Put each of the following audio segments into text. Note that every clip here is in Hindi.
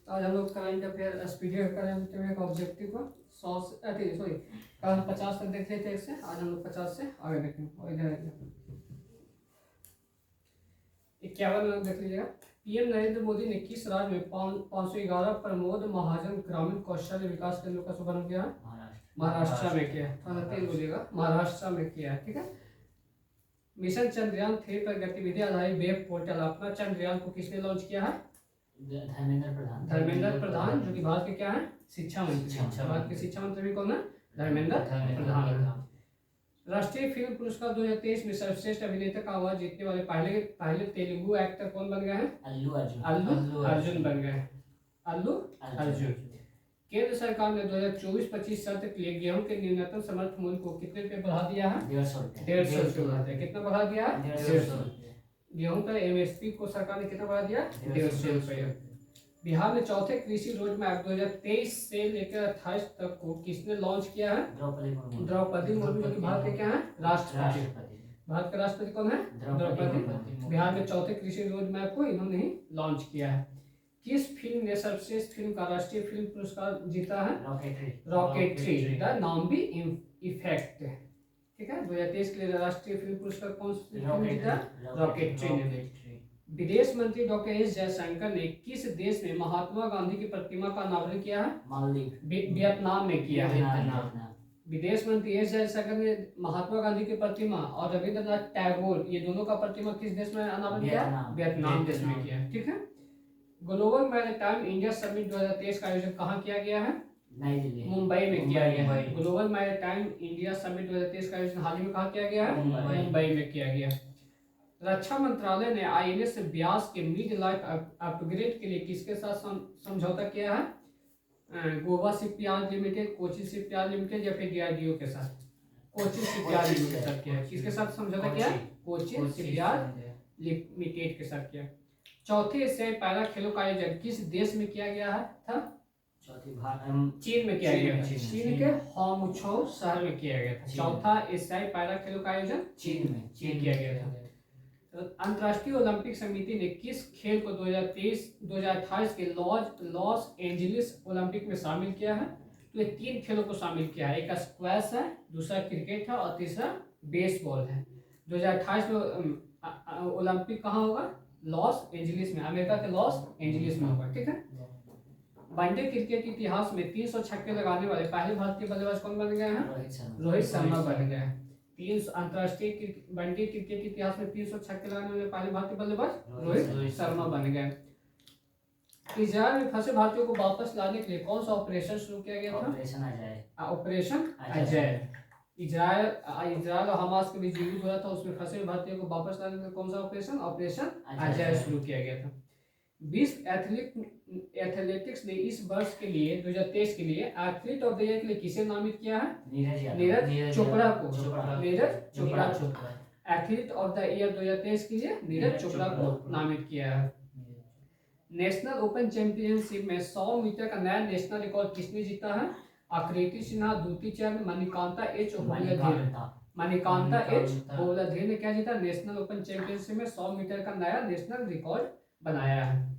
आज हम लोग current affair speedy current affair का ऑब्जेक्टिव को 100 से सॉरी कल हम 50 तक देख लेते हैं इससे, आज हम लोग 50 से आगे देखेंगे। और इधर 51 देख लीजिएगा। पीएम नरेंद्र मोदी ने किस राज्य में 511 प्रमोद महाजन ग्रामीण कौशल्य विकास केंद्र का शुभारंभ किया? महाराष्ट्र में किया। थोड़ा तेज बोलिएगा, महाराष्ट्र में किया है, ठीक है। मिशन चंद्रयान 3 पर गतिविधि आधारित वेब पोर्टल अपना चंद्रयान को किसने लॉन्च किया है? धर्मेंद्र प्रधान, जो कि भारत के क्या है? शिक्षा मंत्री। भारत के शिक्षा मंत्री कौन है? धर्मेंद्र प्रधान। राष्ट्रीय फिल्म पुरस्कार 2023 में सर्वश्रेष्ठ अभिनेता का अवार्ड जीतने वाले पहले तेलुगु एक्टर कौन बन गए हैं? अल्लू अर्जुन बन गए। अल्लू अर्जुन। केंद्र सरकार ने 2024-25 सत्र के लिए गेहूं के न्यूनतम समर्थन मूल्य को कितने रुपए बढ़ा दिया है? 150 रुपये बढ़ा दिया। कितना बढ़ा दिया? 150। गेहूं का एमएसपी को सरकार ने कितना बढ़ा दिया? 150 रुपये। बिहार में चौथे कृषि रोड मैप 2023 से लेकर 28 तक को किसने लॉन्च किया है? द्रौपदी मुर्मू, जो कि भारत के क्या है? राष्ट्रपति। भारत का राष्ट्रपति कौन है? द्रौपदी। बिहार में चौथे कृषि रोड मैप को इन्होंने ही लॉन्च किया है। किस फिल्म ने सर्वश्रेष्ठ फिल्म का राष्ट्रीय फिल्म पुरस्कार जीता है? रॉकेटरी द नाम्बी इफेक्ट, ठीक है। 2023 के लिए राष्ट्रीय फिल्म पुरस्कार कौन सी फिल्म जीता? रॉकेटरी ने। विदेश मंत्री डॉक्टर एस जयशंकर ने किस देश में महात्मा गांधी की प्रतिमा का अनावरण किया है? वियतनाम में किया है। विदेश मंत्री एस जयशंकर ने महात्मा गांधी की प्रतिमा और रविंद्रनाथ टैगोर, ये दोनों का प्रतिमा किस देश में अनावरण किया? वियतनाम देश में किया, ठीक है। ग्लोबल मैरीटाइम इंडिया समिट 2023 का आयोजन कहाँ किया गया है? मुंबई में किया गया है। ग्लोबल मैरीटाइम इंडिया समिट 2023 का आयोजन हाल ही में कहाँ किया गया है? मुंबई में किया गया। रक्षा मंत्रालय ने आईएनएस व्यास के मिड लाइफ अपग्रेड के लिए किसके साथ समझौता किया है? Goa shipyard limited, Kochi shipyard limited या फिर डीआरडीओ के साथ? कोची शिपयार्ड लिमिटेड के साथ किया। किसके साथ समझौता किया? कोची शिपयार्ड लिमिटेड के साथ किया। चौथे एशियाई पैरा खेलों का आयोजन किस देश में किया गया था? चीन में किया गया था। चीन के होंगझोउ शहर में किया गया था। चौथा एशियाई पैरा खेलों का आयोजन चीन में किया गया था। अंतर्राष्ट्रीय ओलंपिक समिति ने किस खेल को 2028 के लॉस एंजलिस ओलंपिक में शामिल किया है? तो ये 3 खेलों को शामिल किया है। एक स्क्वैश है, दूसरा क्रिकेट है और तीसरा बेसबॉल है। 2028 में ओलंपिक कहाँ होगा? लॉस एंजलिस में, अमेरिका के लॉस एंजलिस में होगा, ठीक है। वनडे क्रिकेट के इतिहास में 300 छक्के लगाने वाले पहले भारतीय बल्लेबाज कौन बन गए हैं? रोहित शर्मा बन गए हैं। 300 अंतरराष्ट्रीय वनडे क्रिकेट के इतिहास में 300 छक्के लगाने वाले पहले भारतीय बल्लेबाज रोहित शर्मा बन गए। इजरायल में फंसे भारतीयों को वापस लाने के लिए कौन सा ऑपरेशन शुरू किया गया था? ऑपरेशन अजय। इजरायल और हमास के बीच युद्ध हुआ था, उसमें फंसे भारतीयों को वापस लाने के लिए कौन सा ऑपरेशन? ऑपरेशन अजय शुरू किया गया था। विश्व एथलेटिक्स ने इस वर्ष के लिए 2023 के लिए एथलीट ऑफ द ईयर के लिए किसे नामित किया है? नीरज चोपड़ा को। Neeraj Chopra athlete of the year 2023 के लिए नीरज चोपड़ा को नामित किया है। नेशनल ओपन चैंपियनशिप में 100 मीटर का नया नेशनल रिकॉर्ड किसने जीता है? आकृति सिन्हा, द्युति चंद, मणिकांता एच होलाधीर ने क्या जीता? नेशनल ओपन चैंपियनशिप में 100 मीटर का नया नेशनल रिकॉर्ड बनाया है।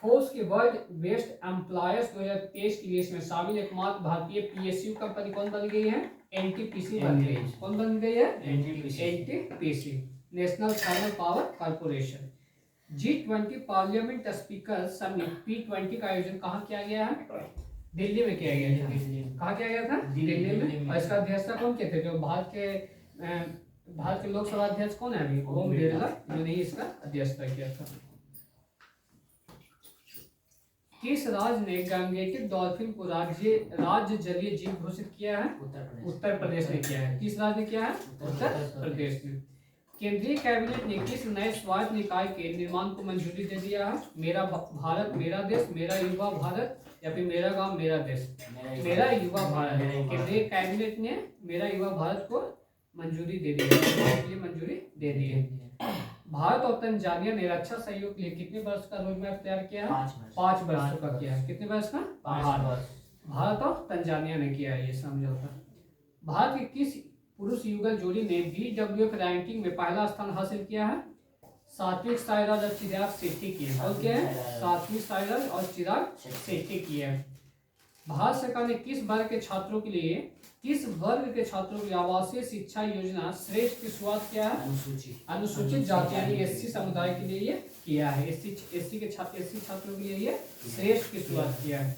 फोर्स के वर्ल्ड बेस्ट एम्प्लॉयर्स 2023 की लिस्ट में शामिल एकमात्र भारतीय पीएसयू कंपनी कौन बन गई है? एनटीपीसी बन गई है। कौन बन गई है? NTPC, national thermal power corporation. G20 parliament speaker summit P20 का आयोजन कहाँ किया गया है? दिल्ली में किया गया था। कहाँ किया गया था? दिल्ली में। और इसका अध्यक्षता कौन किए थे? जो भारत के लोकसभा अध्यक्ष कौन है अभी? ओम बिरला, जिन्होंने इसका अध्यक्षता किया था। किस राज्य ने गैंगेटिक डॉल्फिन को राज्य जलीय जीव घोषित किया है? उत्तर प्रदेश ने किया है। किस राज्य ने किया है? उत्तर प्रदेश ने। केंद्रीय कैबिनेट ने किस नए स्वायत्त निकाय के निर्माण को मंजूरी दे दिया है? मेरा भारत मेरा देश, मेरा युवा भारत या फिर मेरा गांव मेरा देश? मेरा युवा भारत। केंद्रीय कैबिनेट ने मेरा युवा भारत को मंजूरी दे दी है, मंजूरी दे दी है। भारत और तंजानिया ने रक्षा सहयोग के लिए कितने वर्ष का रोड मैप तैयार किया है? 5 वर्षों का किया है। कितने वर्ष का? 5 वर्ष। भारत और तंजानिया ने किया है ये समझौता। भारत की किस पुरुष युगल जोड़ी ने BWF रैंकिंग में पहला स्थान हासिल किया है? सात्विक साईराज और चिराग शेट्टी की है। और क्या है? सात्विक साईराज और चिराग शेट्टी की है। भारत सरकार ने किस वर्ग के छात्रों के लिए आवासीय शिक्षा योजना श्रेष्ठ की शुरुआत किया है? अनुसूचित जाति यानी एससी समुदाय के लिए ये किया है। एससी छात्रों के लिए ये श्रेष्ठ की शुरुआत किया है।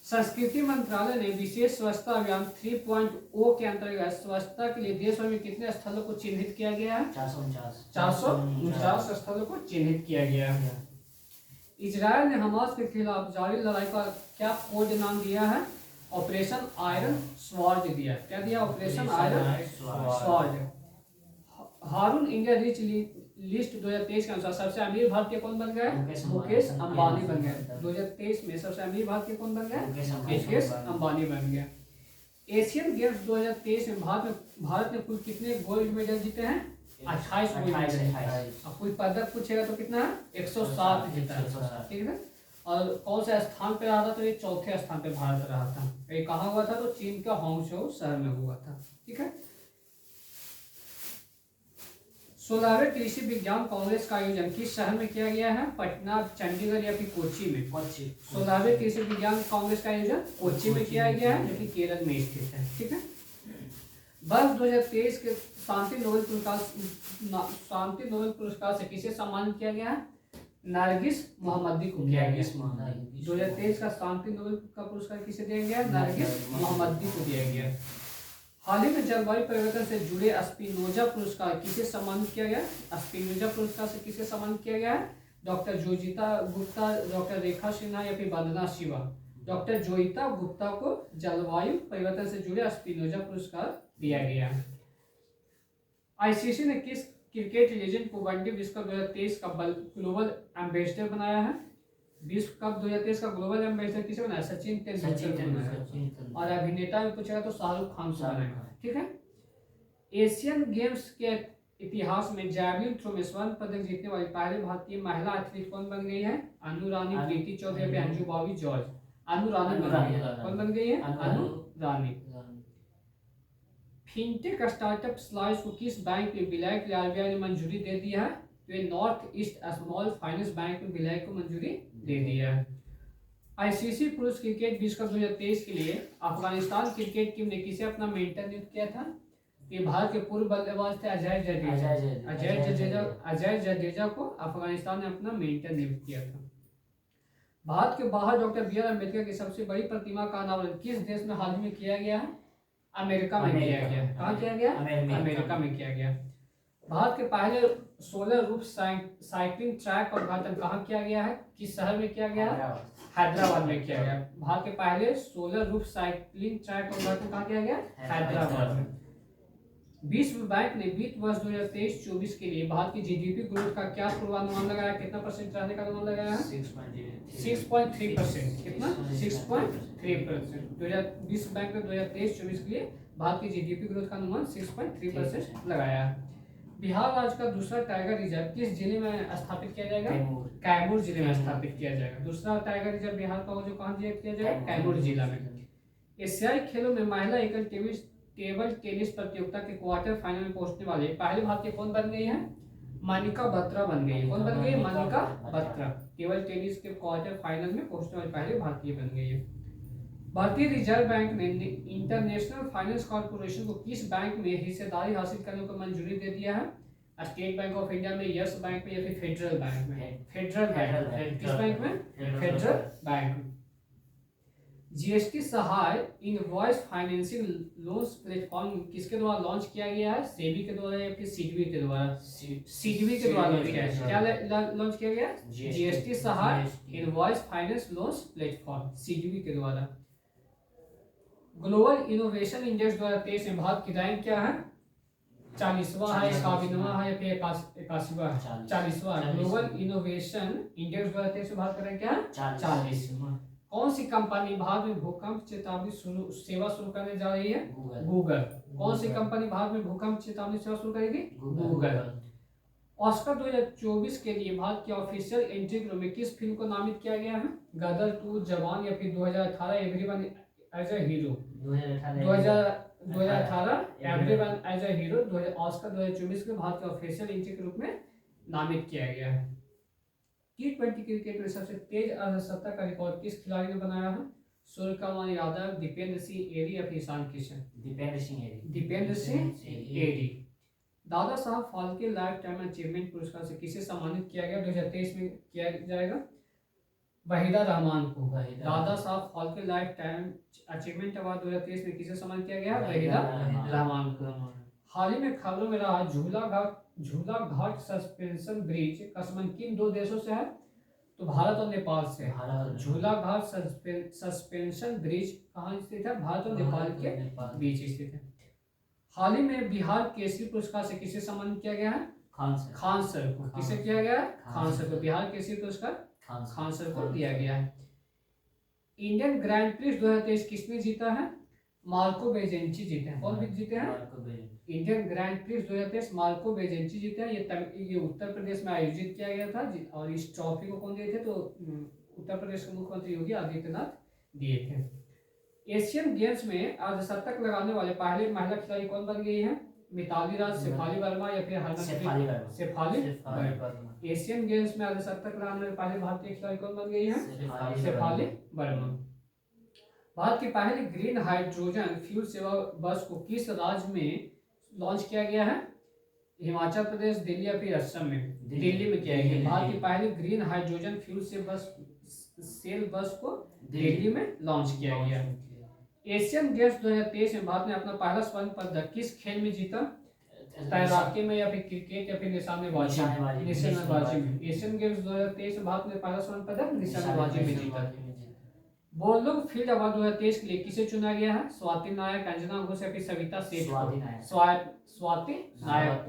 संस्कृति मंत्रालय ने विशेष स्वच्छता अभियान 3.0 के अंतर्गत स्वच्छता के लिए देश भर में कितने स्थलों को चिन्हित किया गया है? 449 स्थलों को चिन्हित किया गया है। इजराइल ने हमास के खिलाफ जारी लड़ाई का क्या कोड नाम दिया है? ऑपरेशन आयरन स्वॉर्ड दिया। क्या दिया? Operation iron sword. Hurun India rich list 2023 के अनुसार सबसे अमीर भारतीय कौन बन गए? मुकेश अंबानी बन गए। 2023 में सबसे अमीर भारतीय कौन बन गए? मुकेश अंबानी बन गया। एशियन गेम्स 2023 में भारत ने कुल कितने गोल्ड मेडल जीते हैं? 28 गोल्ड मेडल। अब कोई पदक पूछेगा तो कितना है? 107 जीता है। ठीक है। और कौन सा स्थान पे रहा था? तो ये चौथे स्थान पे भारत रहा था। ये कहाँ हुआ था? तो चीन का होंगझोउ शहर में हुआ था। ठीक है। 16वें कृषि विज्ञान कांग्रेस का आयोजन किस शहर में किया गया है? पटना, चंडीगढ़ या फिर कोच्चि में? 16वें कृषि विज्ञान कांग्रेस का आयोजन कोच्चि में किया गया है, जो कि केरल में स्थित है। ठीक है। वर्ष 2023 के शांति नोबेल पुरस्कार से किसे सम्मानित किया गया है? नरगिस मोहम्मदी को किया गया। 2023 का शांति नोबेल का पुरस्कार किसे दिया गया? नरगिस मोहम्मदी को दिया गया। हाल ही में जलवायु परिवर्तन से जुड़े स्पिनोजा पुरस्कार किसे सम्मानित किया गया? स्पिनोजा पुरस्कार से किसे सम्मानित किया गया है? डॉक्टर जोजिता गुप्ता, डॉक्टर रेखा सिन्हा या फिर वंदना शिवा। डॉक्टर जोइता गुप्ता को जलवायु परिवर्तन से जुड़े स्पिनोजा पुरस्कार दिया गया। आईसीसी ने किस क्रिकेट लेजेंड को वनडे विश्व कप 2023 का ग्लोबल एम्बेसडर बनाया है? विश्व कप 2023 का ग्लोबल एम्बेसडर किसे बनाया? सचिन तेंदुलकर। और अभिनेता में पूछेगा तो शाहरुख खान को बनाया। ठीक है। एशियन गेम्स के इतिहास में जैवलिन थ्रो में स्वर्ण पदक जीतने वाली पहले भारतीय महिला एथलीट कौन बन गई है? अनु रानी, प्रीति चौधरी या अंजू बॉबी जॉर्ज? अनु रानी बन गई है। कौन बन गई है? अनु रानी। फिनटेक स्टार्टअप स्लाइस को किस बैंक में विलय के लिए आरबीआई ने मंजूरी दे दिया है? तो ये north east small finance bank में विलय को मंजूरी दे दिया है। आईसीसी पुरुष क्रिकेट विश्व कप 2023 के लिए अफगानिस्तान क्रिकेट टीम ने किसे अपना मेंटर नियुक्त किया था? ये भारत के पूर्व बल्लेबाज थे अजय जडेजा को अफगानिस्तान ने अपना मेंटर नियुक्त किया था। भारत के बाहर डॉक्टर बी आर अम्बेडकर की सबसे बड़ी प्रतिमा का अनावरण किस देश में हाल ही में किया गया है? अमेरिका में किया गया। कहाँ किया गया? अमेरिका में किया गया। भारत के पहले 16 रूप साइकिलिंग ट्रैक का उद्घाटन कहाँ किया गया है? किस शहर में किया गया? हैदराबाद में किया गया। भारत के पहले 16 रूप साइकिलिंग ट्रैक का उद्घाटन कहाँ किया गया? हैदराबाद में। विश्व बैंक ने वित्त वर्ष 2023-24 के लिए भारत की जीडीपी ग्रोथ का क्या पूर्वानुमान लगाया? कितना परसेंट रहने का अनुमान लगाया? 6.3%। कितना? 6.3%। विश्व बैंक ने 2023-24 के लिए भारत की जीडीपी ग्रोथ का अनुमान 6.3% लगाया है। बिहार राज्य का दूसरा टाइगर रिजर्व किस जिले में स्थापित किया जाएगा? कैमूर जिले में स्थापित किया जाएगा। दूसरा टाइगर रिजर्व बिहार का जो कहाँ किया जाएगा? कैमूर जिला में। एशियाई खेलों में महिला एकल टेबल टेनिस प्रतियोगिता के क्वार्टर फाइनल में पहुंचने वाले पहले भारतीय कौन बन गई है? मनिका बत्रा बन गई है। कौन बन गई है? मनिका बत्रा। टेबल टेनिस के क्वार्टर फाइनल में पहुंचने वाली पहले भारतीय बन गई है। भारतीय रिजर्व बैंक ने इंटरनेशनल फाइनेंस कॉर्पोरेशन को किस बैंक में हिस्सेदारी हासिल करने को मंजूरी दे दिया है? स्टेट बैंक ऑफ इंडिया में, यस बैंक में या फिर फेडरल बैंक में? Federal bank. किस बैंक में? फेडरल बैंक में। जीएसटी सहाय इनवॉइस फाइनेंसिंग लोन्स प्लेटफॉर्म किसके द्वारा लॉन्च किया गया है? सेबी के द्वारा या फिर सीडबी के द्वारा? सीडबी के द्वारा लॉन्च किया है। क्या लॉन्च किया गया? जीएसटी सहाय इनवॉइस फाइनेंस लोन्स प्लेटफॉर्म, सीडबी के द्वारा। ग्लोबल इनोवेशन इंडेक्स 2023 में भारत की रैंक क्या है? 40वां है, 51वां है या फिर 81वां है? 40वां। ग्लोबल इनोवेशन इंडेक्स 2023 में भारत का रैंक क्या है? 40वां। कौन सी कंपनी भारत में भूकंप चेतावनी सेवा शुरू करने जा रही है? गूगल। कौन सी कंपनी भारत में भूकंप चेतावनी सेवा शुरू करेगी? गूगल। ऑस्कर 2024 के लिए भारत की ऑफिशियल एंट्री में किस फिल्म को नामित किया गया है? गदर 2, जवान या फिर 2018 everyone as a hero? 2018 everyone as a hero Oscar 2024 के भारत के ऑफिशियल एंट्री के रूप में नामित किया गया है। T20 क्रिकेट में सबसे तेज अर्धशतक का रिकॉर्ड किस खिलाड़ी ने बनाया है? सूर्यकुमार यादव, दीपेंद्र सिंह एरी या फिर ईशान किशन? दीपेंद्र सिंह एरी। Dada Saheb Phalke life time achievement पुरस्कार से किसे सम्मानित किया गया? 2023 में किया जाएगा वहीदा रहमान को। Dada Saheb Phalke life time achievement award 2023 में किसे सम्मानित किया गया? वहीदा रहमान को। हाल ही में खबरों में रहा झूला घाट सस्पेंशन ब्रिज का संबंध किन दो देशों से है? तो भारत और नेपाल से। झूला घाट सस्पेंशन ब्रिज कहाँ स्थित है? भारत और नेपाल के बीच स्थित है। हाल ही में बिहार केसरी पुरस्कार से किसे सम्मानित किया गया है? खान सर को। किसे किया गया है? खान सर को। बिहार केसरी पुरस्कार खान सर को दिया गया है। इंडियन ग्रैंड प्रिक्स 2023 किसने जीता है? मार्को बेजेंची जीते हैं। कौन जीते हैं? इंडियन ग्रैंड प्रिक्स 2023 मार्को बेजेंची जीते हैं। ये उत्तर प्रदेश में आयोजित किया गया था और इस ट्रॉफी को कौन दिए थे? तो उत्तर प्रदेश के मुख्यमंत्री योगी आदित्यनाथ दिए थे। एशियन गेम्स में अर्धशतक लगाने वाले पहले महिला खिलाड़ी कौन बन गई है? मिताली राज, शेफाली वर्मा या फिर हरमनप्रीत? शेफाली वर्मा। एशियन गेम्स में अर्धशतक लगाने वाले पहले भारतीय खिलाड़ी कौन बन गई है? शेफाली वर्मा। भारत की पहली ग्रीन हाइड्रोजन फ्यूल सेवा बस को किस राज्य में लॉन्च किया गया है? हिमाचल प्रदेश, दिल्ली या फिर असम में? दिल्ली में किया गया। भारत की पहली ग्रीन हाइड्रोजन फ्यूल सेल बस को दिल्ली में लॉन्च किया गया। एशियन गेम्स 2023 में भारत ने अपना पहला स्वर्ण पदक किस खेल में जीता? तैराकी में या फिर क्रिकेट या फिर निशानेबाजी में? एशियन गेम्स 2023 में भारत ने पहला स्वर्ण पदक निशानेबाजी में जीता। बोर्लुग फील्ड अवार्ड 2023 के लिए किसे चुना गया है? स्वाति नायक, अंजना घोष या फिर सविता सेठ? स्वाति नायक।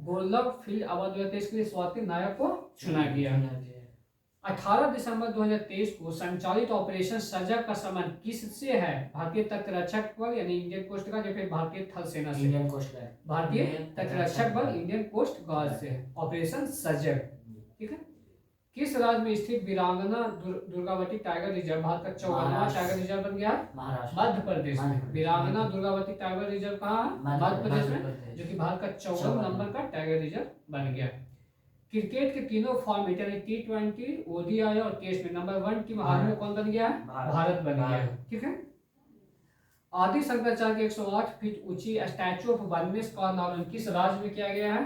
बोर्लुग फील्ड अवार्ड 2023 के लिए स्वाति नायक को चुना गया। 18 दिसंबर 2023 को संचालित ऑपरेशन सजग का संबंध किससे है? भारतीय तटरक्षक बल यानी इंडियन कोस्ट गार्ड या फिर भारतीय थल सेना से? भारतीय तटरक्षक बल इंडियन कोस्ट गार्ड से ऑपरेशन सजग। ठीक है। किस राज्य में स्थित वीरांगना दुर्गावती टाइगर रिजर्व भारत का 54वां टाइगर रिजर्व बन गया? मध्य प्रदेश में। वीरांगना दुर्गावती टाइगर रिजर्व कहाँ है? मध्य प्रदेश में, जो कि भारत का 54 नंबर का टाइगर रिजर्व बन गया। क्रिकेट के तीनों फॉर्मेट यानी T20, ODI और टेस्ट में नंबर 1 टीम हाल में कौन बन गया? भारत बन गया। ठीक है। आदि शंकराचार्य की 108 फीट ऊंची स्टैचू ऑफ वननेस का अनावरण किस राज्य में किया गया है?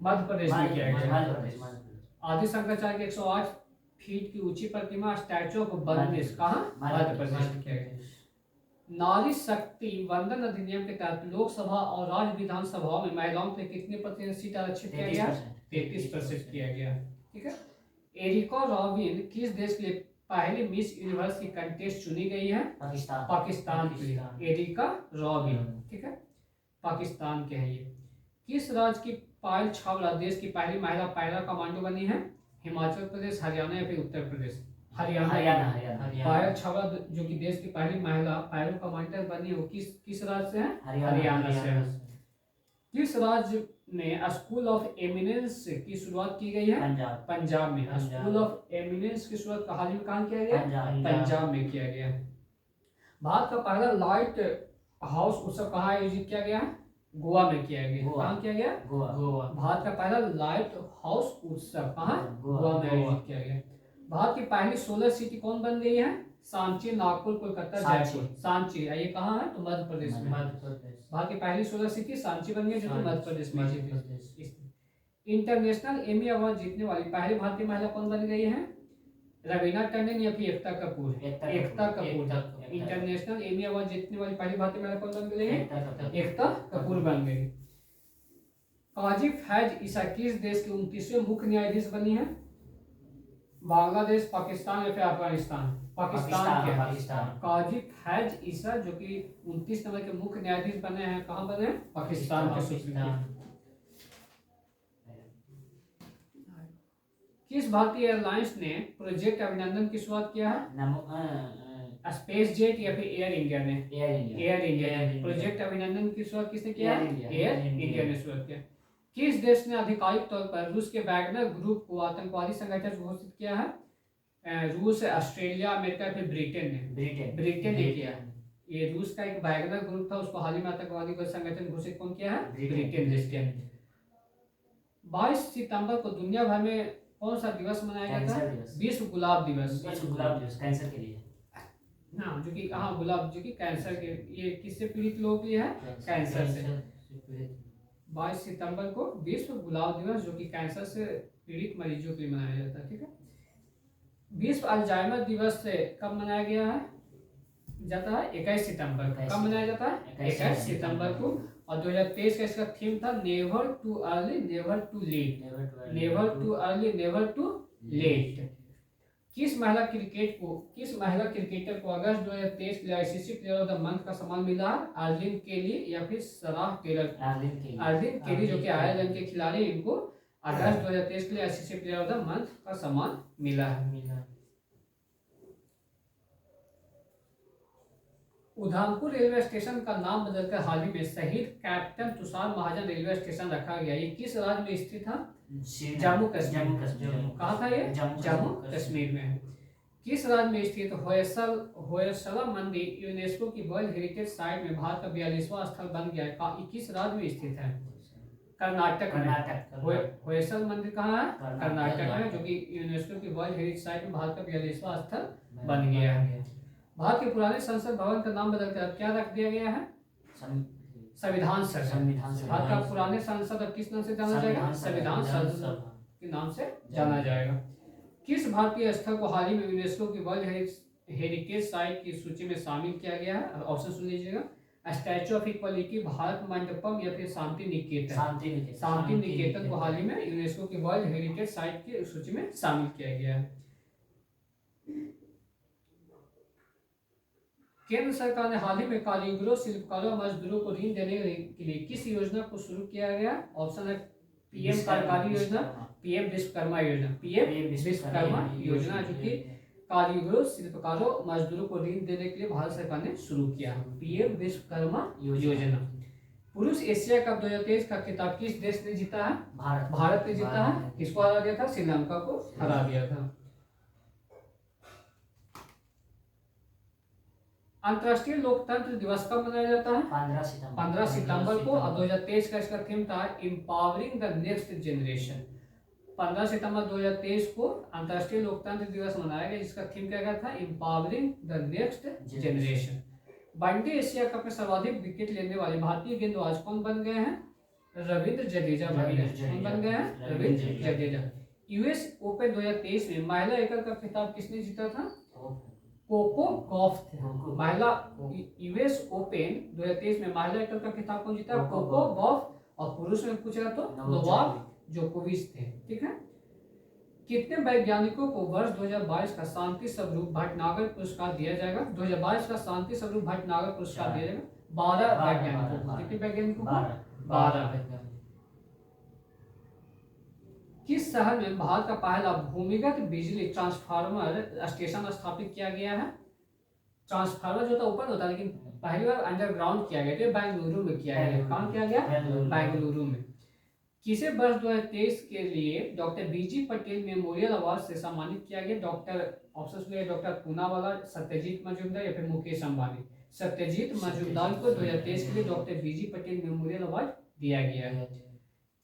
मध्य प्रदेश में किया गया। आदि शंकराचार्य की 108 फीट की ऊंची प्रतिमा स्टैचू ऑफ वननेस कहाँ? मध्य प्रदेश में किया गया। नारी शक्ति वंदन अधिनियम के तहत लोकसभा और राज्य विधानसभाओं में महिलाओं के लिए कितने प्रतिशत सीट आरक्षित किया गया? 33% किया गया। ठीक है। एरिका रॉबिन किस देश के लिए पहली मिस यूनिवर्स की कंटेस्ट चुनी गई है? पाकिस्तान के लिए। एरिका रॉबिन, ठीक है, पाकिस्तान के हैं ये। किस राज्य की पायल छावला देश की पहली महिला पैरा कमांडो बनी है? हिमाचल प्रदेश, हरियाणा या फिर उत्तर प्रदेश? हरियाणा। पायल छावला जो कि देश की पहली महिला पैरा कमांडर बनी है वो किस राज्य से है? हरियाणा से है। किस राज्य में स्कूल ऑफ एमिनेंस की शुरुआत की गई है? पंजाब में। स्कूल ऑफ एमिनेंस की शुरुआत हाल ही में कहाँ किया गया? पंजाब में किया गया। भारत का पहला लाइट हाउस उत्सव कहाँ आयोजित किया गया? गोवा में किया गया। कहाँ किया गया? गोवा। भारत का पहला लाइट हाउस उत्सव कहाँ? गोवा में आयोजित किया गया। भारत की पहली सोलर सिटी कौन बन गई है? सांची, नागपुर, कोलकाता, जयपुर। सांची, ये कहाँ है? तो मध्य प्रदेश में। भारत की पहली सोलर सिटी सांची बन गई जो कि मध्य प्रदेश में स्थित। इंटरनेशनल एमी अवार्ड जीतने वाली पहली भारतीय महिला कौन बन गई है? रवीना टंडन या फिर Ekta Kapoor? Ekta Kapoor. International Emmy award जीतने वाली पहली भारतीय महिला कौन बन गई है? एकता कपूर बन गई। काजी फैज ईसा किस देश के 29वें मुख्य न्यायाधीश बनी है? बांग्लादेश, पाकिस्तान या फिर अफगानिस्तान? पाकिस्तान के। काजी फैज ईसा जो कि 29 नंबर के मुख्य न्यायाधीश बने हैं, कहाँ बने? पाकिस्तान के सुप्रीम कोर्ट। किस भारतीय एयरलाइंस ने प्रोजेक्ट अभिनंदन की शुरुआत किया है? स्पेस जेट या फिर एयर इंडिया ने? एयर इंडिया ने। प्रोजेक्ट अभिनंदन की शुरुआत किसने किया? एयर इंडिया ने शुरुआत किया। किस देश ने आधिकारिक तौर पर रूस के वैगनर ग्रुप को आतंकवादी संगठन घोषित किया है? रूस, ऑस्ट्रेलिया, अमेरिका फिर ब्रिटेन ने? ब्रिटेन ने किया। ये रूस का एक वैगनर ग्रुप था, उसको हाल ही में आतंकवादी संगठन घोषित कौन किया है? ब्रिटेन देश के। 22 सितंबर को दुनिया भर में कौन सा दिवस मनाया जाता है? विश्व गुलाब दिवस। गुलाब दिवस कैंसर के लिए। हाँ, जो कि हाँ गुलाब जो कि कैंसर के, ये किससे पीड़ित लोगों के लिए है? कैंसर से। 22 सितंबर को विश्व गुलाब दिवस जो कि कैंसर से पीड़ित मरीजों के लिए मनाया जाता है। ठीक है। विश्व अल्जाइमर दिवस से कब मनाया गया है जाता है? 21 सितंबर। कब मनाया जाता है? 21 सितंबर को। और 2023 का इसका थीम था never too early never too late. Never too early never too late. किस महिला क्रिकेटर को अगस्त 2023 के लिए ICC player of the month का सम्मान मिला? आर्लिन केली या फिर सराह टेलर? आर्लिन केली जो कि आयरलैंड के खिलाड़ी, इनको अगस्त 2023 के लिए ICC player of the month का सम्मान मिला है। उधमपुर रेलवे स्टेशन का नाम बदलकर हाल ही में शहीद कैप्टन तुषार महाजन रेलवे स्टेशन रखा गया। ये किस राज्य में स्थित था? जम्मू कश्मीर। कहाँ था ये? जम्मू कश्मीर में। किस राज्य में स्थित होयसला मंदिर यूनेस्को की वर्ल्ड हेरिटेज साइट में भारत का 42वां स्थल बन गया है? किस राज्य में स्थित है? कर्नाटक में। होयसल मंदिर कहाँ है? कर्नाटक में, जो कि यूनेस्को की वर्ल्ड हेरिटेज साइट में भारत का 42वां स्थल बन गया है। भारत के पुराने संसद भवन का नाम बदलकर क्या रख दिया गया है? संविधान सदन। भारत का पुराने संसद अब किस नाम से जाना जाएगा? संविधान सदन के नाम से जाना जाएगा। किस भारतीय स्थल को हाल ही में यूनेस्को की वर्ल्ड हेरिटेज साइट की सूची में शामिल किया गया है? ऑप्शन सुन लीजिएगा। Statue of equality, Bharat Mandapam या फिर शांति निकेतन। शांति निकेतन को हाल ही में यूनेस्को की वर्ल्ड हेरिटेज साइट की सूची में शामिल किया गया है। केंद्र सरकार ने हाल ही में कारीगरों, शिल्पकारों और मजदूरों को ऋण देने के लिए किस योजना को शुरू किया गया? ऑप्शन है पीएम कार्यकारी योजना, पीएम विश्वकर्मा योजना। पीएम विश्वकर्मा योजना जो कि कारीगरों, शिल्पकारों, मजदूरों को ऋण देने के लिए भारत सरकार ने शुरू किया। पीएम विश्वकर्मा योजना। पुरुष एशिया कप 2023 का खिताब किस देश ने जीता है? भारत ने जीता है। किसको हरा दिया था? श्रीलंका को हरा दिया था। अंतर्राष्ट्रीय लोकतंत्र दिवस कब मनाया जाता है? 15 सितंबर को। और 2023 का इसका थीम था एम्पावरिंग द नेक्स्ट जनरेशन। 15 सितंबर 2023 को अंतर्राष्ट्रीय लोकतंत्र दिवस मनाया गया, जिसका थीम क्या था? Empowering the next generation. One day Asia cup में सर्वाधिक विकेट लेने वाले भारतीय गेंदबाज कौन बन गए हैं? रविंद्र जडेजा बन गए हैं। रविंद्र जडेजा। यूएस ओपन 2023 में महिला एकल का खिताब किसने जीता था? कोको गॉफ थे। महिला यूएस ओपन 2023 में महिला एकल का खिताब कौन जीता? Coco Gauff. और पुरुष में पूछा तो नोवाक जोकोविच थे। ठीक है। कितने वैज्ञानिकों को वर्ष 2022 का शांति स्वरूप भटनागर पुरस्कार दिया जाएगा? 2022 का शांति स्वरूप भटनागर पुरस्कार दिया जाएगा 12 वैज्ञानिकों को। कितने वैज्ञानिकों को? 12 वैज्ञानिक। किस शहर में भारत का पहला भूमिगत बिजली ट्रांसफार्मर स्टेशन स्थापित किया गया है? ट्रांसफार्मर जो था ऊपर होता है, लेकिन पहली बार अंडरग्राउंड किया गया। बेंगलुरु में किया गया। कहाँ किया गया? बेंगलुरु में। किसे वर्ष 2023 के लिए डॉक्टर बीजी पटेल मेमोरियल अवार्ड से सम्मानित किया गया? डॉक्टर पूनावाला, सत्यजीत मजूमदार या फिर मुकेश अंबानी? सत्यजीत मजूमदार को 2023 के लिए डॉक्टर बीजी पटेल मेमोरियल अवार्ड दिया गया है।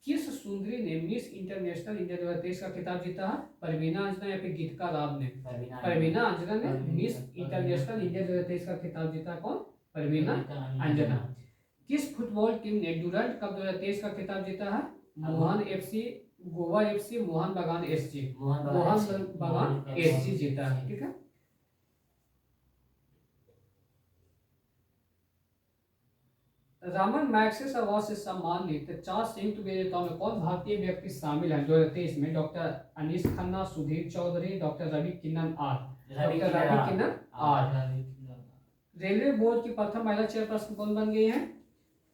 किस सुंदरी ने मिस इंटरनेशनल इंडिया 2023 का खिताब जीता है? परवीना अंजना या फिर गीतिका राव ने? परवीना अंजना ने मिस इंटरनेशनल इंडिया 2023 का खिताब जीता। कौन? परवीना अंजना। किस फुटबॉल टीम ने डूरंट कप 2023 का खिताब जीता है? मोहन एफसी, गोवा एफसी, मोहन बागान एसजी। मोहन बागान एसजी जीता है। ठीक है। रामन मैग्सेसे अवार्ड से सम्मानित 4 संयुक्त विजेताओं में कौन भारतीय व्यक्ति शामिल है 2023 में? Doctor Anees Khanna, Sudhir Chaudhary, doctor Ravi Kannan R. Railway board की प्रथम महिला चेयरपर्सन कौन बन गई है?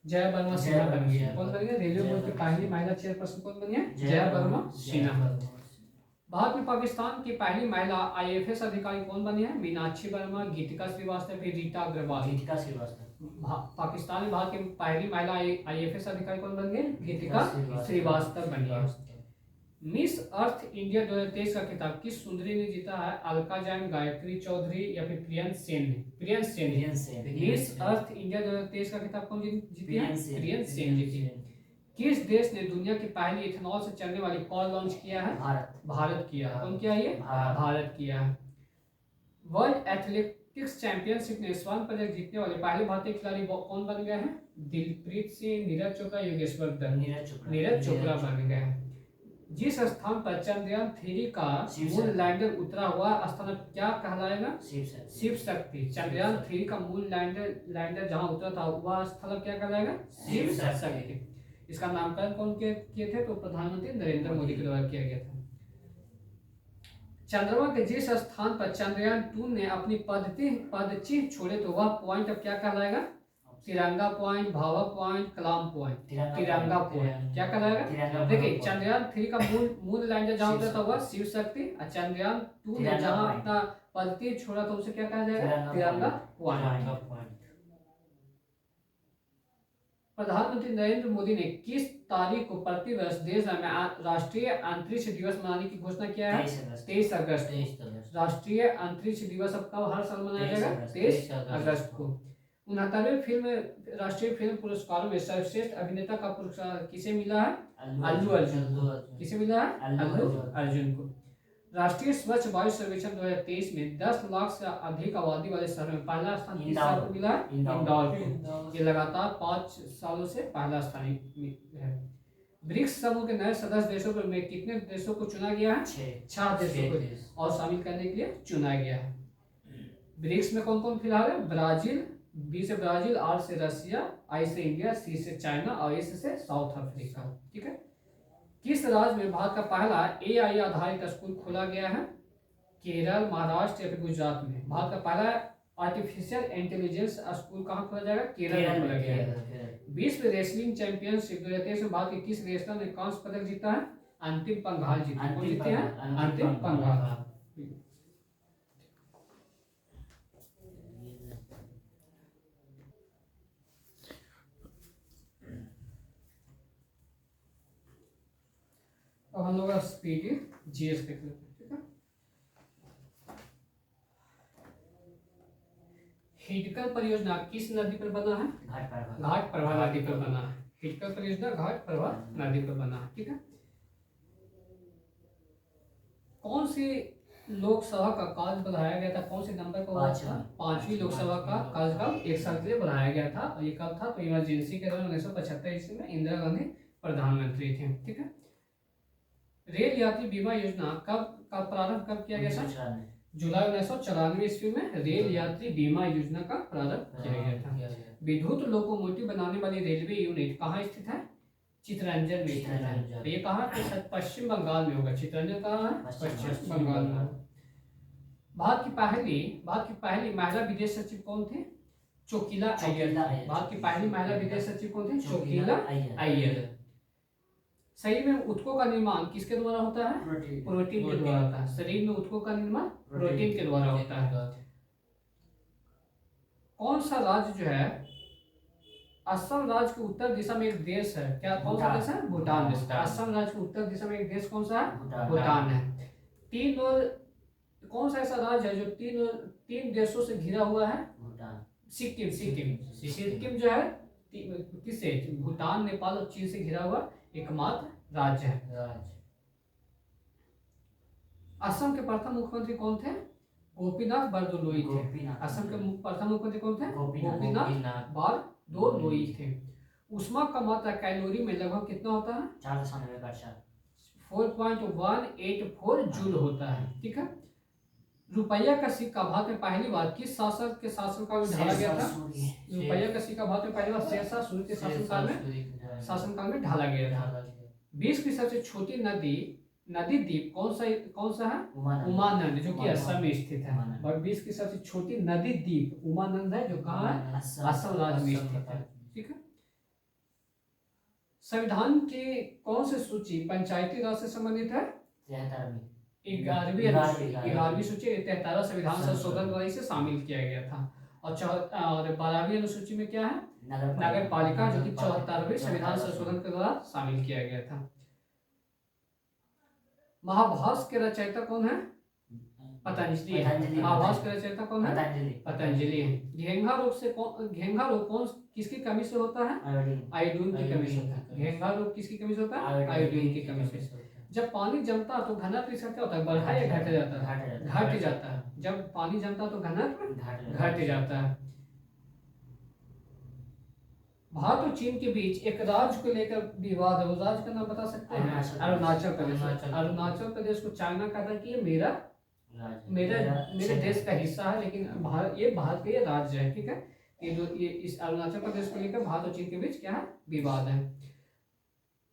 जया वर्मा सिन्हा बन गई है। कौन बन गई? रेलवे बोर्ड की पहली महिला चेयरपर्सन कौन बनी है? जया वर्मा सिन्हा। भारत में पाकिस्तान की पहली महिला आईएफएस अधिकारी कौन बनी है? मीनाक्षी वर्मा, गीतिका श्रीवास्तव, फिर रीटा अग्रवाल। पाकिस्तान में भारत की पहली महिला आईएफएस अधिकारी कौन बन गई? गीतिका श्रीवास्तव बनी है। मिस अर्थ इंडिया 2023 का खिताब किस सुंदरी ने जीता है? अलका जैन, गायत्री चौधरी या फिर प्रियंश सेन ने? Priyansh Sen. Miss Earth India 2023 का खिताब कौन जीती है? प्रियंश सेन जीती है। किस देश ने दुनिया की पहली इथेनॉल से चलने वाली कार लॉन्च किया है? भारत। भारत किया है। कौन किया ये? भारत किया है। वर्ल्ड एथलेटिक्स चैंपियनशिप में स्वर्ण पदक जीतने वाले पहले भारतीय खिलाड़ी कौन बन गए हैं? दिलप्रीत सिंह, नीरज चोपड़ा, योगेश्वर दत्त। नीरज चोपड़ा बन गए हैं। जिस स्थान पर चंद्रयान 3 का मून लैंडर उतरा हुआ स्थान क्या कहलाएगा? शिव शक्ति। चंद्रयान 3 का मून लैंडर जहां उतरा था वह स्थल क्या कहलाएगा? शिव शक्ति। इसका नामकरण कौन किए थे? तो प्रधानमंत्री नरेंद्र मोदी के द्वारा किया गया था। चंद्रमा के जिस स्थान पर चंद्रयान 2 ने अपनी पदचिह्न छोड़े तो वह पॉइंट अब क्या कहलाएगा? तिरंगा पॉइंट, भाभा पॉइंट, कलाम पॉइंट। तिरंगा पॉइंट क्या कहलाएगा? देखिए चंद्रयान 3 का मून लैंडर जहां उतरा था वह शिव शक्ति, और चंद्रयान 2 ने जहां अपना पदचिह्न छोड़ा था उसे क्या कहा जाएगा? तिरंगा पॉइंट। प्रधानमंत्री नरेंद्र मोदी ने किस तारीख को प्रतिवर्ष देश में राष्ट्रीय अंतरिक्ष दिवस मनाने की घोषणा किया है? 23 अगस्त। राष्ट्रीय अंतरिक्ष दिवस अब कब हर साल मनाया जाएगा? 23 अगस्त को। 69वें फिल्म राष्ट्रीय फिल्म पुरस्कारों में सर्वश्रेष्ठ अभिनेता का पुरस्कार किसे मिला है? अल्लू अर्जुन। किसे मिला है? अल्लू अर्जुन को। राष्ट्रीय स्वच्छ वायु सर्वेक्षण 2023 में 10 लाख से अधिक आबादी वाले शहर में पहला स्थान किस शहर को मिला है? इंदौर को। ये लगातार 5 सालों से पहला स्थान है। ब्रिक्स समूह के नए सदस्य देशों में कितने देशों को चुना गया है? 6 देशों को और शामिल करने के लिए चुना गया है। ब्रिक्स में कौन कौन फिलहाल है? ब्राजील, बी से ब्राजील, आर से रशिया, आई से इंडिया, सी से चाइना और एस से साउथ अफ्रीका। ठीक है। किस राज्य में भारत का पहला AI आधारित स्कूल खोला गया है? केरल, महाराष्ट्र या फिर गुजरात में? भारत का पहला आर्टिफिशियल इंटेलिजेंस स्कूल कहाँ खोला जाएगा? केरल में खोला गया है। विश्व रेसलिंग चैंपियनशिप 2023 में भारत के किस रेसलर ने कांस्य पदक जीता है? अंतिम पंघाल जीते। कौन जीते हैं? अंतिम पंघाल। अब हम लोग स्पीड GS देख लेते हैं। ठीक है। हिडकल परियोजना किस नदी पर बना है? घाट प्रभा नदी पर बना है। हिडकल परियोजना घाट प्रभा नदी पर बना है। ठीक है। कौन सी लोकसभा का कार्य बढ़ाया गया था? कौन से नंबर पर हुआ था? 5वीं लोकसभा का कार्यकाल 1 साल के लिए बढ़ाया गया था। और ये कब था? तो इमरजेंसी के दौरान 1975 ईस्वी में इंदिरा गांधी प्रधानमंत्री थे। ठीक है। रेल यात्री बीमा योजना का प्रारंभ कब किया गया था? जुलाई 1994 ईस्वी में रेल यात्री बीमा योजना का प्रारंभ किया गया था। विद्युत लोकोमोटिव बनाने वाली रेलवे यूनिट कहाँ स्थित है? चित्तरंजन में स्थित है। तो ये कहाँ पे? पश्चिम बंगाल में होगा। चित्तरंजन कहाँ है? पश्चिम बंगाल में। भारत की पहली महिला विदेश सचिव कौन थे? चोकीला अय्यर। भारत की पहली महिला विदेश सचिव कौन थे? चोकीला अय्यर। शरीर में ऊतकों का निर्माण किसके द्वारा होता है? प्रोटीन के द्वारा होता है। शरीर में ऊतकों का निर्माण प्रोटीन के द्वारा होता है। कौन सा राज्य जो है असम राज्य के उत्तर दिशा में एक देश है? क्या कौन सा देश है? भूटान देश। असम राज्य के उत्तर दिशा में एक देश कौन सा है? भूटान है। कौन सा ऐसा राज्य है जो तीन देशों से घिरा हुआ है? सिक्किम जो है किससे? भूटान, नेपाल और चीन से घिरा हुआ एकमात्र राज्य है। असम के प्रथम मुख्यमंत्री कौन थे? गोपीनाथ बरदोलोई थे। असम के प्रथम मुख्यमंत्री कौन थे? गोपीनाथ बरदोलोई थे। ऊष्मा का मात्रा कैलोरी में लगभग कितना होता है? 4.184 जूल होता है। ठीक है। रुपया का सिक्का भारत में पहली बार किस शासक के शासनकाल में ढाला गया था? रुपया का सिक्का भारत में पहली बार शेरशाह सूरी के शासनकाल में ढाला गया था। विश्व की सबसे छोटी नदी द्वीप कौन सा है? उमानंद, जो कि असम में स्थित है। और विश्व की सबसे छोटी नदी द्वीप उमानंद है, जो कहाँ है? असम राज्य में स्थित है। ठीक है। संविधान की कौन सी सूची पंचायती राज से संबंधित है? 11वीं सूची 73 संविधान संशोधन द्वारा इसे शामिल किया गया था। और 12वीं अनुसूची में क्या है? नगर पालिका, जो कि 74वें संविधान संशोधन के द्वारा शामिल किया गया था। महाभारत के रचयिता कौन है? पतंजलि पतंजलि। है। आभास का रचयिता कौन है? पतंजलि। पतंजलि है। घेंघा रोग कौन किसकी कमी से होता है? आयोडीन। आयोडीन की कमी से होता है। घेंघा रोग किसकी कमी से होता है? आयोडीन की कमी से। जब पानी जमता है तो घनत्व इसका क्या होता है? बढ़ा या घट जाता है? घट जाता है। जब पानी जमता है तो घनत्व घट जाता है। भारत और चीन के बीच एक राज्य को लेकर विवाद है, उस राज्य का नाम बता सकते हैं? अरुणाचल प्रदेश। अरुणाचल प्रदेश को चाइना कहता है कि ये मेरे देश का हिस्सा है, लेकिन ये भारत का ये राज्य है। ठीक है, ये इस अरुणाचल प्रदेश को लेकर भारत और चीन के बीच क्या है? विवाद है।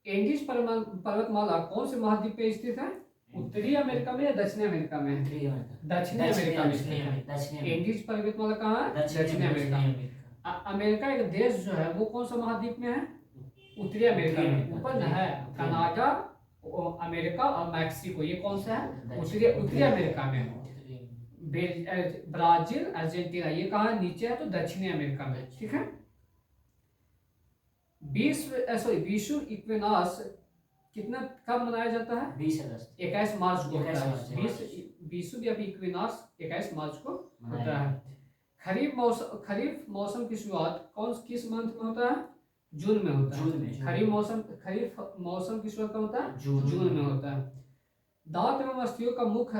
एंडीज पर्वतमाला कौन से महाद्वीप पे स्थित है? उत्तरी अमेरिका में या दक्षिणी अमेरिका में? दक्षिणी अमेरिका में स्थित है। एंडीज पर्वतमाला कहाँ है? दक्षिणी अमेरिका में। अमेरिका एक देश जो है वो कौन सा महाद्वीप में है? उत्तरी अमेरिका में। ऊपर है कनाडा, अमेरिका और मैक्सिको, ये कौन सा है? उत्तरी अमेरिका में। ब्राजील, अर्जेंटीना, ये कहाँ है? नीचे है, तो दक्षिणी अमेरिका में। ठीक है। विश्व इक्विनॉक्स कितना कब मनाया जाता है? 20 अगस्त। 21 मार्च को होता है। विश्व इक्विनॉक्स 21 मार्च को होता है। खरीफ मौसम की शुरुआत किस मंथ में होता है? जून में होता है। खरीफ मौसम की शुरुआत कब होता है? जून में होता है। दांत एवं अस्थियों का मुख्य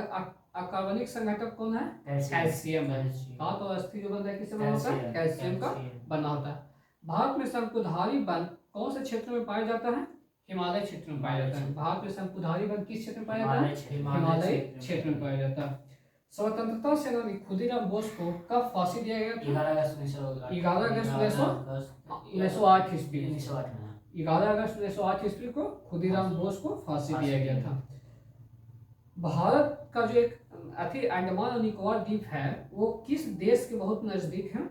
अकार्बनिक संघटक कौन है? कैल्शियम है। दांत और अस्थि जो बनता है किससे बना होता है? कैल्शियम का बना होता है। भारत में शंकुधारी वन कौन से क्षेत्र में पाया जाता है? हिमालय क्षेत्र में पाया जाता है। भारत में शंकुधारी वन किस क्षेत्र में पाया जाता है? हिमालय क्षेत्र में पाया जाता है। स्वतंत्रता सेनानी खुदीराम बोस को कब फांसी दिया गया था? 11 अगस्त 1908 ईस्वी। 11 अगस्त 1908 ईस्वी को खुदीराम बोस को फांसी दिया गया था। भारत का जो एक अंडमान और निकोबार द्वीप है वो किस देश के बहुत नजदीक है?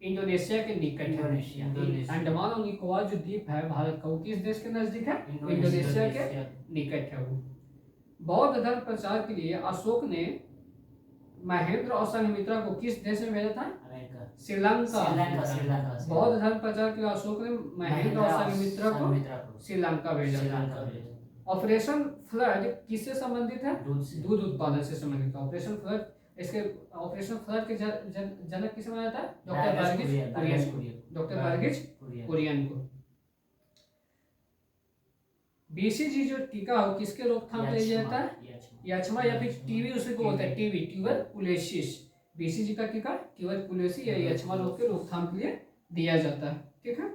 इंडोनेशिया के निकट है। अंडमान और निकोबार जो द्वीप है भारत का, वो किस देश के नजदीक है? इंडोनेशिया के निकट है वो। बौद्ध धर्म प्रचार के लिए अशोक ने महेंद्र और संघमित्रा को किस देश में भेजा था? श्रीलंका। बौद्ध धर्म प्रचार के लिए अशोक ने महेंद्र और संघमित्रा को श्रीलंका भेजा था। ऑपरेशन फ्लड किससे संबंधित है? दूध उत्पादन से संबंधित है। ऑपरेशन फ्लड के जनक किसे माना जाता है? डॉक्टर वर्गीज कुरियन को। बीसीजी जो टीका हो किसके रोकथाम के लिए जाता है? यक्ष्मा या फिर टीबी, उसे को बोलते हैं टीबी, ट्यूबरकुलोसिस। बीसीजी का टीका ट्यूबरकुलोसिस या यक्ष्मा रोग के रोकथाम के लिए दिया जाता है। ठीक है।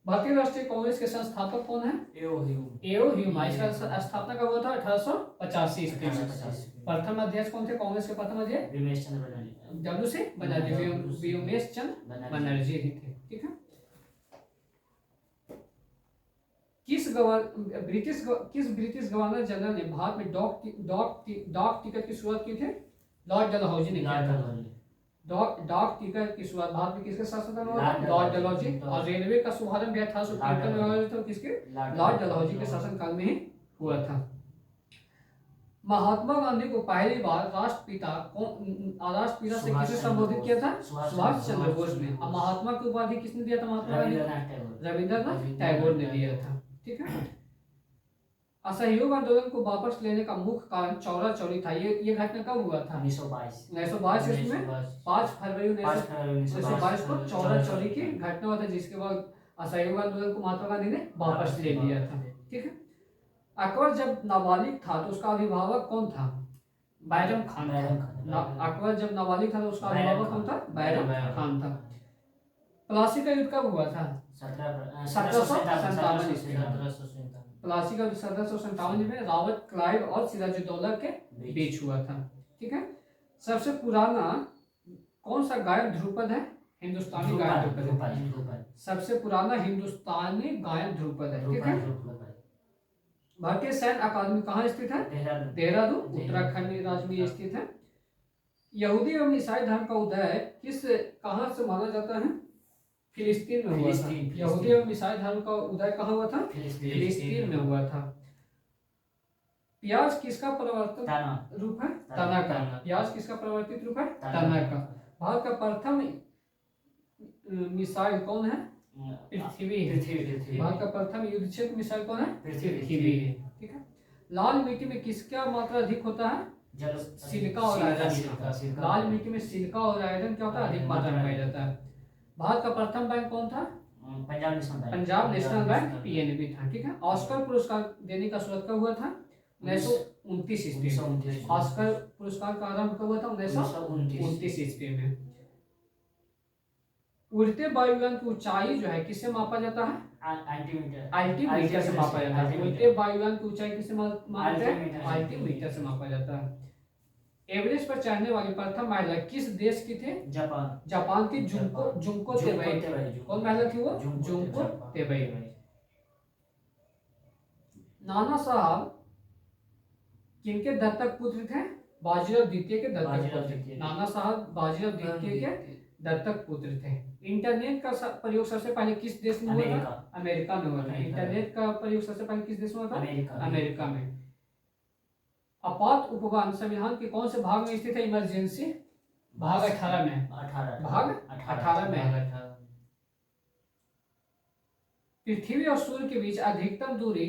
भारतीय राष्ट्रीय कांग्रेस के संस्थापक कौन है? एओ ह्यूम। इसका स्थापना कब हुआ था? 1885 ईस्वी में। प्रथम अध्यक्ष कौन थे कांग्रेस के? प्रथम अध्यक्ष व्योमेश चंद्र बनर्जी ही थे। ठीक है। किस ब्रिटिश गवर्नर जनरल ने भारत में डाक टिकट की शुरुआत की थी? लॉर्ड डलहौजी ने किया था। डाक टिकट की शुरुआत भारत में किसके शासन में हुआ? लॉर्ड डलहौजी। और रेलवे का शुभारंभ 1853 में हुआ था, किसके? लॉर्ड डलहौजी के शासनकाल में ही हुआ था। महात्मा गांधी को पहली बार राष्ट्रपिता से किसे संबोधित किया था? सुभाष चंद्र बोस ने। और महात्मा की उपाधि किसने दिया था? महात्मा गांधी रविंद्रनाथ टैगोर ने दिया था। ठीक है। असहयोग आंदोलन को वापस लेने का मुख्य कारण चौरा चौरी था। ये घटना कब हुआ था? 1922 ईस्वी में 5 फरवरी 1922 को चौरा चौरी की घटना हुआ था, जिसके बाद असहयोग आंदोलन को महात्मा गांधी ने वापस ले लिया था। ठीक है। अकबर जब नाबालिग था तो उसका अभिभावक कौन था? बैरम खान था। अकबर जब नाबालिग था तो उसका अभिभावक कौन था? बैरम खान था। प्लासी का युद्ध कब हुआ था? 1757 ईस्वी में। प्लासी का 1757 में रावत, क्लाइव और सिराजुद्दौला के बीच हुआ था। ठीक है। सबसे पुराना कौन सा गायक ध्रुपद है? हिंदुस्तानी गायक ध्रुपद है। सबसे पुराना हिंदुस्तानी गायक ध्रुपद है। ठीक है। भारतीय सैन्य अकादमी कहाँ स्थित है? देहरादून, उत्तराखंड राज्य में स्थित है। यहूदी एवं ईसाई धर्म का उदय कहाँ से माना जाता है? फिलिस्तीन में हुआ था। यहूदी एवं ईसाई धर्म का उदय कहाँ हुआ था? फिलिस्तीन में हुआ था। प्याज किसका परिवर्तित रूप है? तना का। प्याज किसका परिवर्तित रूप है? तना का। भारत का प्रथम मिसाइल कौन है? पृथ्वी। भारत का प्रथम युद्ध क्षेत्र मिसाइल कौन है? पृथ्वी है। ठीक है। लाल मिट्टी में किसका मात्रा अधिक होता है? जल सिलिका और आयरन, लाल मिट्टी में सिलिका और आयरन क्या होता है, अधिक मात्रा में पाया जाता है। भारत का प्रथम बैंक कौन था? पंजाब नेशनल बैंक, पीएनबी था। ठीक है। ऑस्कर पुरस्कार देने का शुरुआत कब हुआ था? 1929 ईस्वी में। ऑस्कर पुरस्कार का आरंभ कब हुआ था? 1929 ईस्वी में। उड़ते वायुयान की ऊंचाई जो है किससे मापा जाता है? अल्टीमीटर से मापा जाता है। उड़ते वायुयान की ऊंचाई किससे मापते हैं? अल्टीमीटर से मापा जाता है। एवरेस्ट पर चढ़ने वाली प्रथम महिला किस देश की थे? जापान की जुंको तेबई। कौन महिला थी वो? Junko Tabei. नाना साहब किनके दत्तक पुत्र थे? बाजीराव द्वितीय के दत्तक पुत्र। नाना साहब बाजीराव द्वितीय के दत्तक पुत्र थे। इंटरनेट का प्रयोग सबसे पहले किस देश में हुआ था? अमेरिका में हुआ था। इंटरनेट का प्रयोग सबसे पहले किस देश में हुआ था? अमेरिका में। आपात उपवन संविधान के कौन से भाग में स्थित है? इमरजेंसी भाग 18 में। भाग 18 में। पृथ्वी और सूर्य के बीच अधिकतम दूरी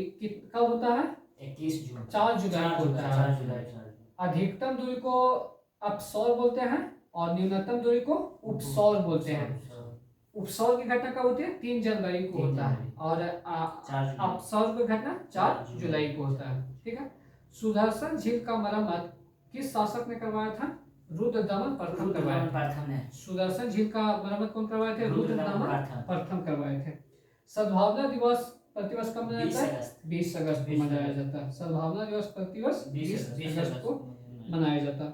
कब होता है? 21 जून 4 जुलाई को होता है। अधिकतम दूरी को अपसौर बोलते हैं और न्यूनतम दूरी को उपसौर बोलते हैं। उपसौर की घटना कब होती है? 3 जनवरी को होता है और अपसौर की घटना 4 जुलाई को होता है। ठीक है। सुदर्शन झील का मरम्मत किस शासक ने करवाया था? रुद्रदमन प्रथम करवाया था। सुदर्शन झील का मरम्मत कौन करवाए थे? रुद्रदमन प्रथम करवाए थे। सद्भावना दिवस प्रतिवर्ष कब मनाया जाता है? 20 अगस्त को मनाया जाता है। सद्भावना दिवस प्रतिवर्ष 20 अगस्त को मनाया जाता है।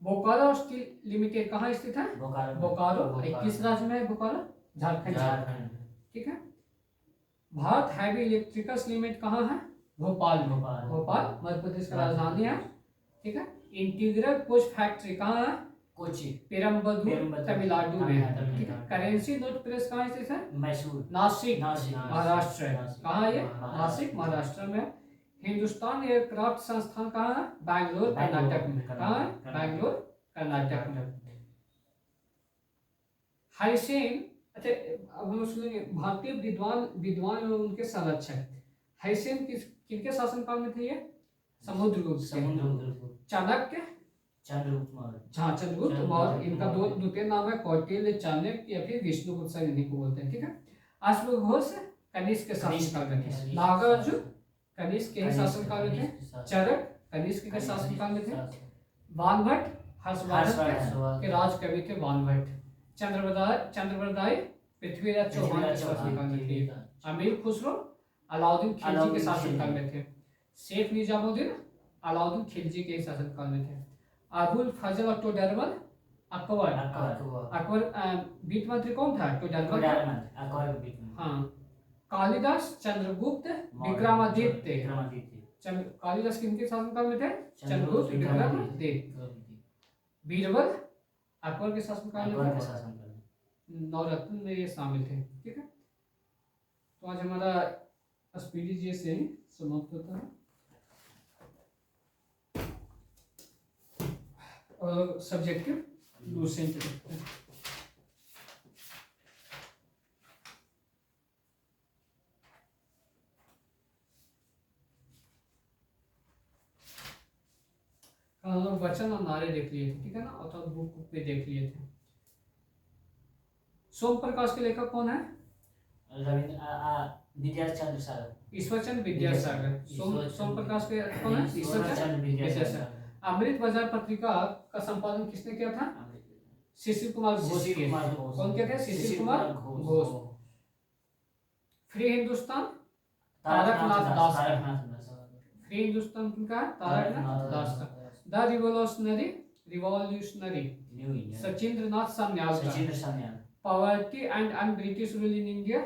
बोकारो स्टील लिमिटेड कहाँ स्थित है? बोकारो। किस राज्य में है बोकारो? झारखंड। ठीक है। भारत हैवी इलेक्ट्रिकल्स लिमिटेड कहाँ है? भोपाल में। भोपाल मध्य प्रदेश का राजधानी है। ठीक है। इंटीग्रल कोच फैक्ट्री कहाँ है? कोची। पेरम्बदूर तमिलनाडु में है। ठीक है। करेंसी नोट प्रेस कहाँ स्थित है? मैसूर। नासिक महाराष्ट्र। कहाँ है ये? नासिक महाराष्ट्र में। हिंदुस्तान एयरक्राफ्ट संस्थान कहाँ है? बैंगलोर कर्नाटक में। कहाँ है? बैंगलोर कर्नाटक में। हाइसेन, अच्छा अब हम सुनेंगे भारतीय विद्वान एवं उनके संरक्षक। हाइसेन किनके शासनकाल में थे ये? समुद्रगुप्त। चाणक्य, चंद्रगुप्त मौर्य। इनका दो द्वितीय नाम है कौटिल्य, चाणक्य या फिर विष्णुगुप्त, सर इन्हीं को बोलते हैं। ठीक है। अश्वघोष कनिष्क के शासनकाल में थे। नागार्जुन कनिष्क के शासनकाल में थे। चरक कनिष्क के शासनकाल में थे। वानभट्ट हर्षवर्धन के राज कवि थे वानभट्ट। चंद्रवरदाई पृथ्वीराज चौहान के शासनकाल में थे। अमीर खुसरो अलाउद्दीन खिलजी के शासनकाल में थे। शेख निजामुद्दीन अलाउद्दीन खिलजी के शासनकाल में थे। अबुल फजल और टोडरमल अकबर वित्त मंत्री कौन था? टोडरमल। हाँ। कालिदास चंद्रगुप्त विक्रमादित्य। कालिदास किनके शासनकाल में थे? चंद्रगुप्त विक्रमादित्य। बीरबल अकबर के शासनकाल में थे। नवरत्न में ये शामिल थे। ठीक है। तो आज हमारा स्पीडी जी से ही समाप्त होता है और सब्जेक्टिव लूसेंट देखते हैं। हम लोग वचन और नारे देख लिए थे। ठीक है ना। और तो बुक पे देख लिए थे। सोम प्रकाश के लेखक कौन है? विद्याचंद्र सागर। ईश्वरचंद्र विद्यासागर। सोम प्रकाश के कौन है? ईश्वरचंद्र विद्यासागर। अमृत बाजार पत्रिका का संपादन किसने किया था? शिशिर कुमार घोष। कौन क्या थे? शिशिर कुमार घोष। फ्री हिंदुस्तान तारकनाथ दास। फ्री हिंदुस्तान किनका? तारकनाथ दास का। The revolutionary Sachindranath Sanyal. Poverty and un British rule in India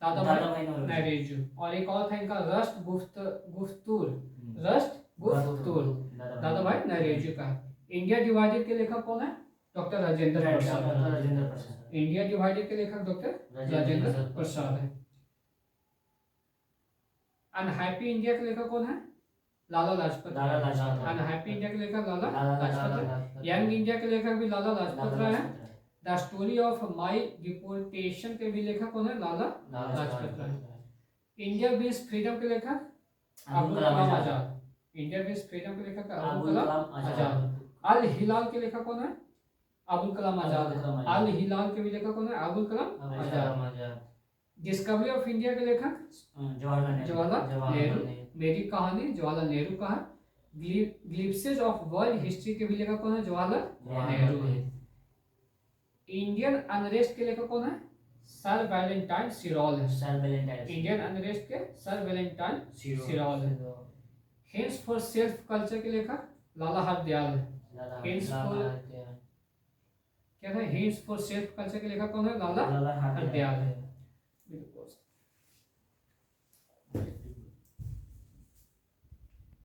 Dadabhai Naoroji. और एक और था इनका रस्ट गुफ्तूर दादाभाई नौरोजी का। इंडिया डिवाइडेड के लेखक कौन है? Doctor Rajendra Prasad. India divided के लेखक डॉक्टर राजेंद्र प्रसाद है। अनहैप्पी इंडिया के लेखक कौन है? लाला लाजपत राय। अनहैप्पी इंडिया के लेखक लाला लाजपत राय। यंग इंडिया के लेखक भी लाला लाजपत राय है। The story of my deportation के भी लेखक कौन है? Lala Lajpat Rai. India wins freedom के लेखक Abdul Kalam Azad. India means freedom के लेखक अबुल अबुल कलाम कलाम आजाद। आजाद। अल हिलाल के लेखक कौन है? अबुल कलाम आजाद। अबुल कलाम आजाद। अल हिलाल के भी लेखक कौन है? अबुल कलाम आजाद। आजाद। डिस्कवरी ऑफ इंडिया के लेखक जवाहरलाल नेहरू। मेरी कहानी जवाहरलाल नेहरू का है। ग्लिम्पसेस ऑफ वर्ल्ड हिस्ट्री के भी लेखक कौन है? जवाहरलाल नेहरू है। इंडियन अनरेस्ट के लेखक कौन है? सर वैलेंटाइन सिरोल है। Sir Valentine. इंडियन अनरेस्ट के सर वैलेंटाइन सिरोल है। हिंट्स फॉर सेल्फ कल्चर के लेखक लाला हरदयाल है। हिंट्स फॉर क्या था? हिंट्स फॉर सेल्फ कल्चर के लेखक कौन है? लाला हरदयाल है। बिल्कुल।